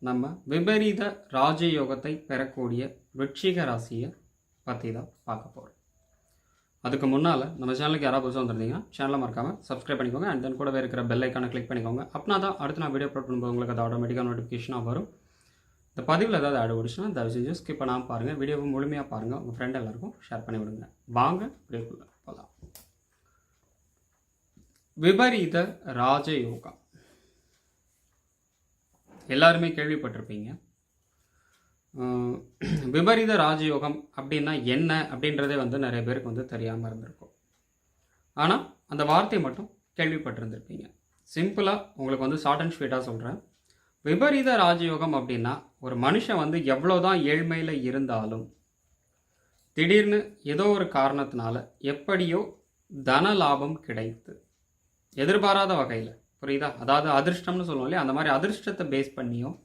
நம்ம விபரீத ராஜயோகத்தை பெறக்கூடிய விருச்சிக ராசியை பற்றி தான் பார்க்க போகிறோம். அதுக்கு முன்னால் நம்ம சேனலுக்கு யாராவது புதுசாக வந்துருந்தீங்கன்னா சேனலை மறக்காமல் சப்ஸ்கிரைப் பண்ணிக்கோங்க. அண்ட் தென் கூடவே இருக்கிற பெல் ஐக்கானை கிளிக் பண்ணிக்கோங்க. அப்படின்னா தான் அடுத்து நான் வீடியோ அப்லோட் பண்ணும்போது உங்களுக்கு அது ஆட்டோமேட்டிக்காக நோட்டிஃபிகேஷனாக வரும். இந்த பதிவில் ஏதாவது ஆட் ஓடிச்சுன்னா தயவு செஞ்சு ஸ்கிப் பண்ணாமல் பாருங்கள். வீடியோவை முழுமையாக பாருங்கள். உங்கள் ஃப்ரெண்ட் எல்லாருக்கும் ஷேர் பண்ணி விடுங்க. வாங்க வீடியோக்குள்ளே போகலாம். விபரீத ராஜயோகம் எல்லாருமே கேள்விப்பட்டிருப்பீங்க. விபரீத ராஜயோகம் அப்படின்னா என்ன அப்படின்றதே நிறைய பேருக்கு தெரியாமல் இருந்திருக்கும். ஆனால் அந்த வார்த்தையை மட்டும் கேள்விப்பட்டிருந்திருப்பீங்க. சிம்பிளாக உங்களுக்கு ஷார்ட் அண்ட் ஸ்வீட்டாக சொல்கிறேன். விபரீத ராஜயோகம் அப்படின்னா ஒரு மனுஷன் எவ்வளோதான் ஏழ்மையில் இருந்தாலும் திடீர்னு ஏதோ ஒரு காரணத்தினால எப்படியோ தன லாபம் கிடைத்து எதிர்பாராத வகையில், புரியுதா? அதாவது அதிர்ஷ்டம்னு சொல்லுவோம் இல்லையா, அந்த மாதிரி அதிர்ஷ்டத்தை பேஸ் பண்ணியும்